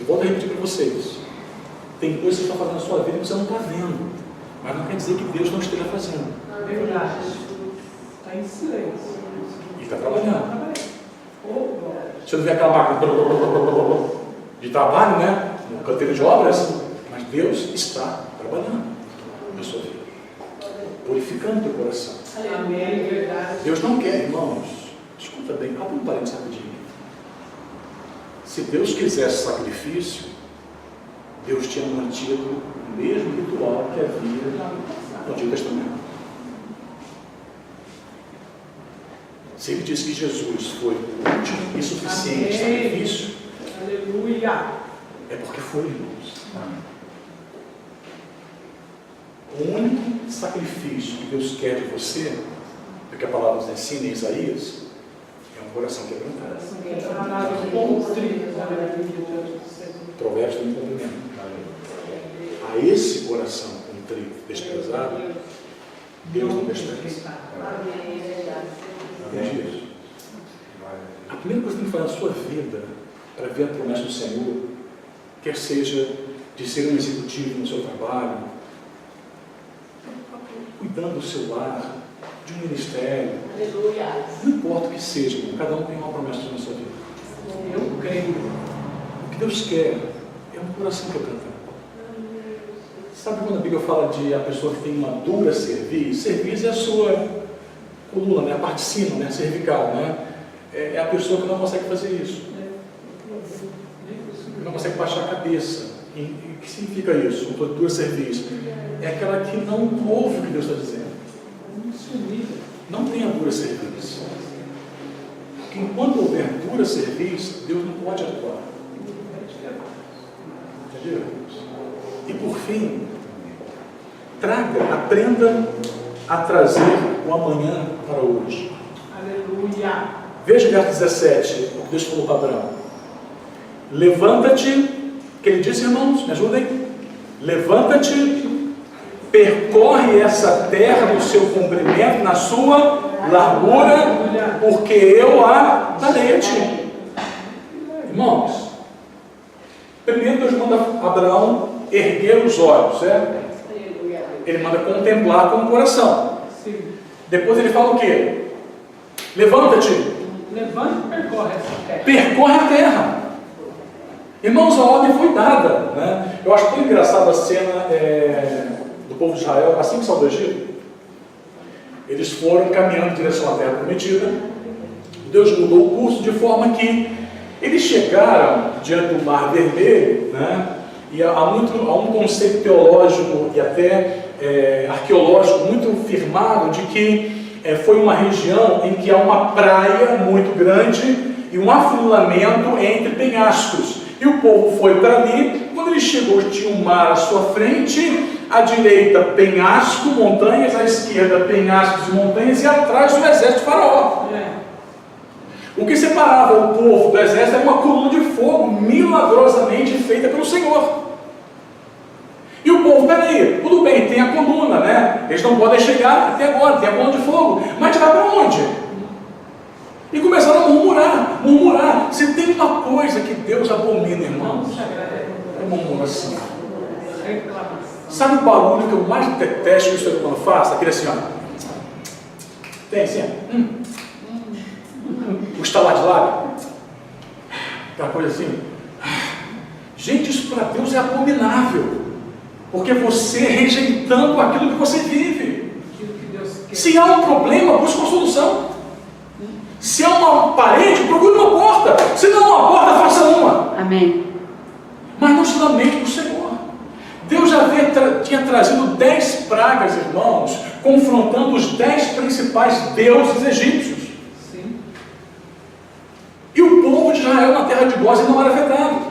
Eu volto a repetir para vocês. Tem coisas que você está fazendo na sua vida que você não está vendo. Mas não quer dizer que Deus não esteja fazendo. Verdade. Está em silêncio. Ele está trabalhando. Oh, glória. Você não vê aquela máquina de trabalho, né? No canteiro de obras, mas Deus está trabalhando na sua vida, purificando o teu coração. Amém, verdade. Deus não quer, irmãos, escuta bem, abre um parênteses rapidinho. Se Deus quisesse sacrifício, Deus tinha mantido o mesmo ritual que havia no Antigo Testamento. Se ele disse que Jesus foi o último e suficiente sacrifício, Aleluia. é porque foi, irmãos. O único sacrifício que Deus quer de você, é que a palavra nos ensina em Isaías, é um coração quebrantado. Provérbios tem um cumprimento. A esse coração contrito, desprezado, Deus não despreza. Entende isso? A primeira coisa que tem que fazer na sua vida para ver a promessa do Senhor, quer seja de ser um executivo no seu trabalho, cuidando do seu lar, de um ministério, não importa o que seja, cada um tem uma promessa na sua vida. Eu creio. O que Deus quer é um coração quebrantado. Sabe quando a Bíblia fala de a pessoa que tem uma dura cerviz? Cerviz é a sua coluna, né? A parte de cima, né? Cervical, né? É a pessoa que não consegue fazer isso. Não consegue baixar a cabeça. E o que significa isso? Uma dura cerviz. É aquela que não ouve o que Deus está dizendo. Não tem a dura cerviz. Porque enquanto houver dura cerviz, Deus não pode atuar. Entendeu? E por fim, aprenda a trazer o amanhã para hoje. Aleluia. Veja o verso 17, o que Deus falou para Abraão. Levanta-te, que ele disse, irmãos, me ajudem. Levanta-te, percorre essa terra no seu comprimento, na sua largura, porque eu a darei a ti. Irmãos, primeiro Deus manda Abraão erguer os olhos, certo? Ele manda contemplar com o coração. Depois ele fala o quê? Levanta-te. Levanta e percorre essa terra. Percorre a terra. Irmãos, a ordem foi dada, né? Eu acho tão engraçada a cena do povo de Israel, assim que saiu do Egito. Eles foram caminhando em direção à terra prometida. Deus mudou o curso de forma que eles chegaram diante do Mar Vermelho, né? E há um conceito teológico e até arqueológico muito firmado de que foi uma região em que há uma praia muito grande e um afunilamento entre penhascos. E o povo foi para ali. Quando ele chegou, tinha um mar à sua frente, à direita penhasco, montanhas, à esquerda penhascos e montanhas, e atrás o exército de Faraó. O que separava o povo do exército era uma coluna de fogo milagrosamente feita pelo Senhor. E o povo, peraí, tudo bem, tem a coluna, né? Eles não podem chegar até agora, tem a coluna de fogo, mas vai para onde? E começaram a murmurar. Se tem uma coisa que Deus abomina, irmãos, é murmuração. Sabe o barulho que eu mais detesto que o ser humano faz? Aquele assim, ó. Tem assim, ó. O estalar de lábio. Aquela coisa assim. Gente, isso para Deus é abominável. Porque você rejeitando aquilo que você vive. Se há um problema, busca uma solução. Se há uma parede, procure uma porta. Se não há uma porta, faça uma. Amém. Mas não se lamente para o Senhor. Deus já tinha trazido 10 pragas, irmãos, confrontando os 10 principais deuses egípcios. Sim. E o povo de Israel na terra de Gósen não era afetado.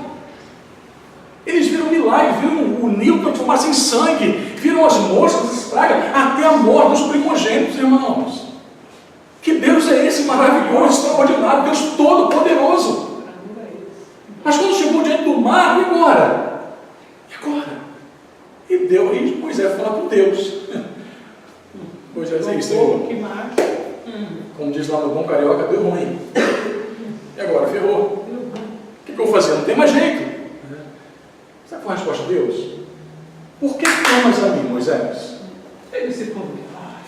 Eles viram milagres, viram o Nilo transformar-se em sangue, viram as moscas, as pragas, até a morte dos primogênitos, irmãos. Que Deus é esse maravilhoso, extraordinário, Deus todo-poderoso. Mas quando chegou diante do mar, e agora? E Moisés fala com Deus. Moisés é isso, Senhor. Como diz lá no Bom Carioca, deu ruim. E agora? Ferrou. O que eu vou fazer? Não tem mais jeito. Sabe qual é a resposta de Deus? Por que clamas a mim, Moisés? Ele se convidou.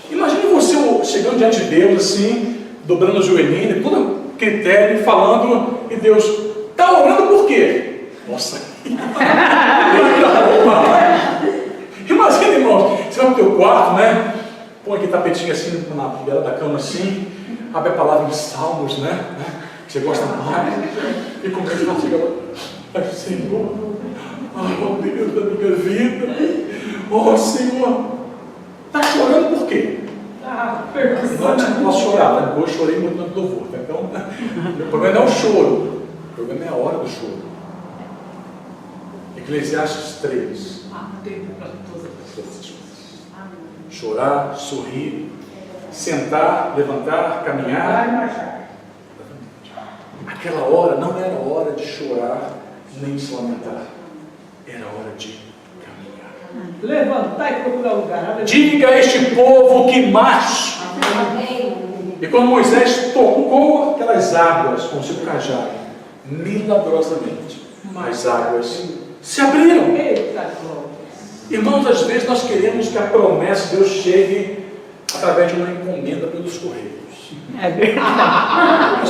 Imagine você chegando diante de Deus assim, dobrando o joelhinho, todo critério, falando, e Deus, está orando por quê? Nossa! Imagina, irmão, você vai para o teu quarto, né? Põe aquele tapetinho assim na beira da cama assim, abre a palavra em Salmos, né? Que você gosta mais, e começa a chegar, Senhor, oh Deus da minha vida, oh Senhor, está chorando por quê? Não posso chorar, né? Eu chorei muito no louvor, tá? Então, o problema não é o choro, o problema é a hora do choro. Eclesiastes 3. Chorar, sorrir, sentar, levantar, caminhar. Aquela hora não era hora de chorar nem de se lamentar, era hora de caminhar. Levantar e procurar lugar. Diga a este povo que marche. E quando Moisés tocou aquelas águas com o seu cajado, milagrosamente as águas se abriram. Irmãos, às vezes nós queremos que a promessa de Deus chegue através de uma encomenda pelos correios. É verdade.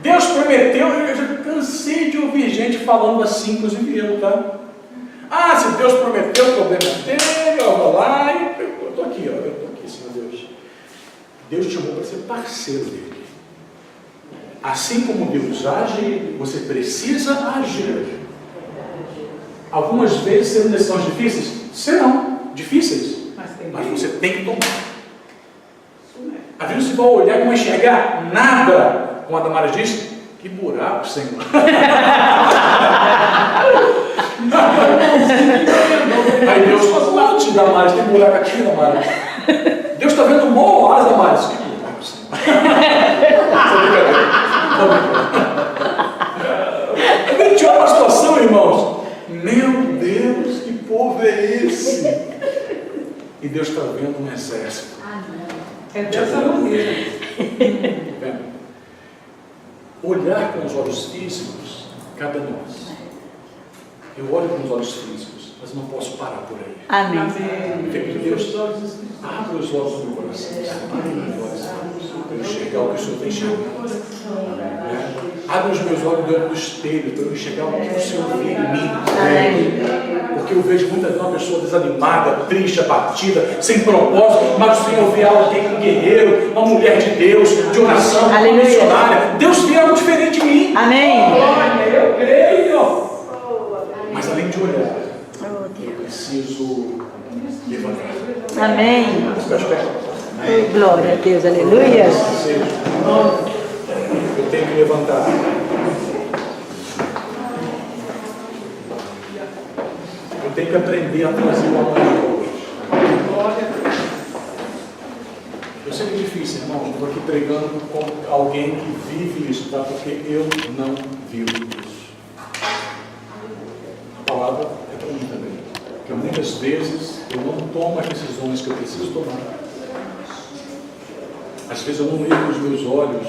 Deus prometeu, eu já cansei de ouvir gente falando assim, inclusive eu, tá? Ah, se Deus prometeu, o problema é dele, eu vou lá e eu estou aqui, Senhor Deus. Deus te chamou para ser parceiro dele. Assim como Deus age, você precisa agir. Algumas vezes serão decisões difíceis? Serão difíceis, mas você tem que tomar. Às vezes você vai olhar e não vai enxergar nada. Como a Damares disse, que buraco, Senhor. Aí Deus fala, onde, Damares? Tem buraco aqui, Damares. Deus está vendo uma hora, Damares. Que buraco, A gente olha uma situação, irmãos. Meu Deus, que povo é esse? E Deus está vendo um exército. É dessa maneira. Olhar com os olhos físicos, cabe a nós. Eu olho com os olhos físicos, mas não posso parar por aí. Amém. Deus, abre os olhos do meu coração. Abre os meus olhos para eu enxergar o que o Senhor tem enxergado. Abre os meus olhos diante do espelho para eu enxergar o que o Senhor vê em mim. Porque eu vejo muitas vezes uma pessoa desanimada, triste, abatida, sem propósito, mas o Senhor vê alguém, um guerreiro, uma mulher de Deus, de oração, uma missionária. Deus vê algo diferente em mim. Amém. Glória, eu creio. Mas além de olhar, eu preciso levantar. Amém. Meus pés. Glória a Deus, aleluia. Eu tenho que levantar. Eu tenho que aprender a trazer o amanhã hoje. Eu sei que é difícil, irmão. Estou aqui pregando com alguém que vive isso, tá? Porque eu não vivo isso. A palavra é para mim também. Porque muitas vezes eu não tomo as decisões que eu preciso tomar. Às vezes eu não leio com os meus olhos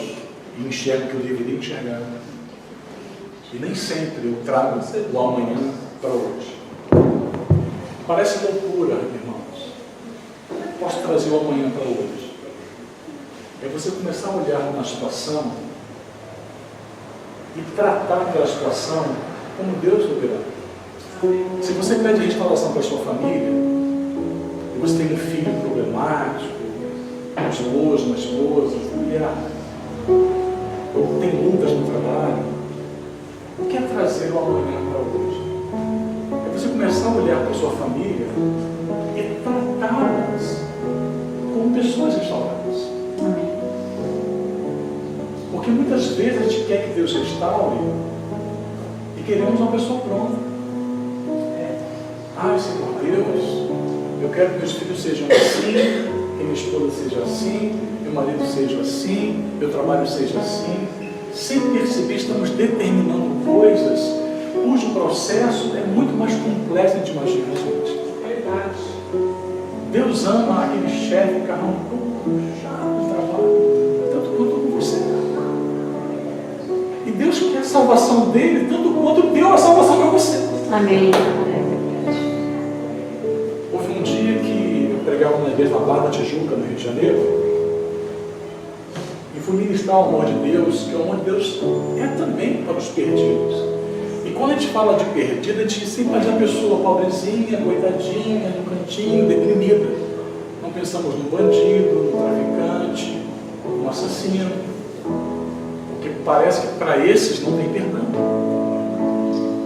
e enxergo o que eu deveria enxergar. E nem sempre eu trago o amanhã para hoje. Parece loucura, irmãos. Posso trazer o amanhã para hoje. É você começar a olhar na situação e tratar aquela situação como Deus verá. Se você pede restauração para a sua família, e você tem um filho problemático, um esposo, uma esposa, familiar, ou tem lutas no trabalho, o que é trazer o amanhã para hoje? É você começar a olhar para a sua família e tratá-las como pessoas restauradas. Porque muitas vezes a gente quer que Deus restaure e queremos uma pessoa pronta. Senhor Deus, eu quero que meus filhos sejam assim, que minha esposa seja assim, meu marido seja assim, meu trabalho seja assim. Sem perceber, estamos determinando coisas cujo processo é muito mais complexo do que a gente imagina, gente. Verdade. Deus ama aquele chefe carrão chato de trabalho, tanto quanto com você. E Deus quer a salvação dele, tanto quanto deu a salvação para você. Amém. Houve um dia que eu pregava na igreja na Barra da Tijuca, no Rio de Janeiro, e fui ministrar o amor de Deus, que o amor de Deus é também para os perdidos. E quando a gente fala de perdido, a gente sempre faz a pessoa pobrezinha, coitadinha, no cantinho, deprimida. Não pensamos no bandido, no traficante, no assassino, porque parece que para esses não tem perdão.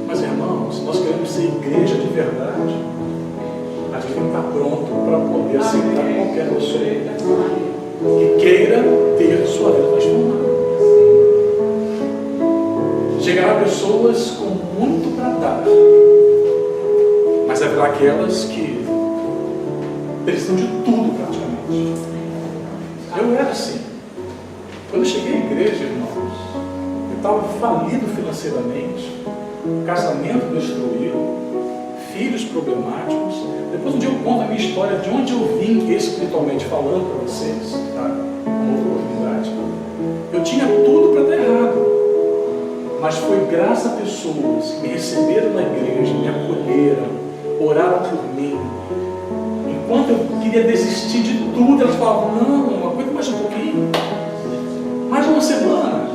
Mas, irmãos, nós queremos ser igreja de verdade. A gente tem que estar pronto para poder aceitar qualquer pessoa que queira ter sua vida transformada. Chegará pessoas com muito para dar, mas haverá aquelas que precisam de tudo praticamente. Eu era assim. Quando eu cheguei à igreja, irmãos, eu estava falido financeiramente, casamento destruído, filhos problemáticos. Depois um dia eu conto a minha história de onde eu vim espiritualmente falando para vocês, tá? Uma outra oportunidade. Eu tinha tudo para dar errado, mas foi graças a pessoas que me receberam na igreja, me acolheram, oraram por mim. Enquanto eu queria desistir de tudo, elas falavam: não, aguenta mais um pouquinho, mais uma semana,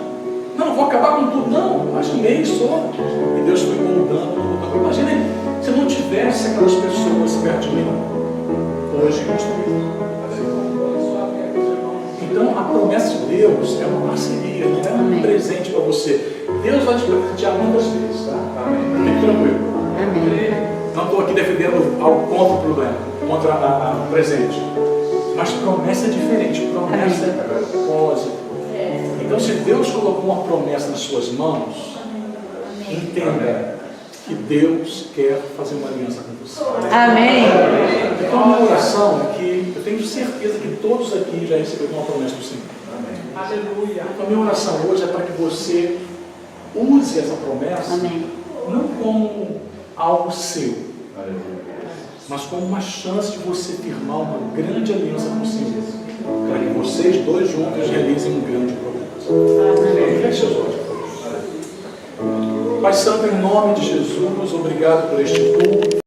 não, vou acabar com tudo, não, mais um mês só. E Deus foi moldando. Imagina se eu não tivesse aquelas pessoas perto de mim hoje. Então a promessa de Deus é uma parceria, não é um presente para você. Deus vai te presentear muitas vezes, tá? Fique tranquilo. Não estou aqui defendendo algo contra o problema, contra o presente. Mas promessa é diferente, promessa é propósito. Então, se Deus colocou uma promessa nas suas mãos, entenda que Deus quer fazer uma aliança com você. Amém. Então, a minha oração é que eu tenho certeza que todos aqui já receberam uma promessa do Senhor. Aleluia. A minha oração hoje é para que você use essa promessa Amém. não como algo seu, mas como uma chance de você firmar uma grande aliança com o Senhor, para que vocês dois juntos realizem um grande propósito. Feche seus olhos. Pai Santo, em nome de Jesus, obrigado por este culto.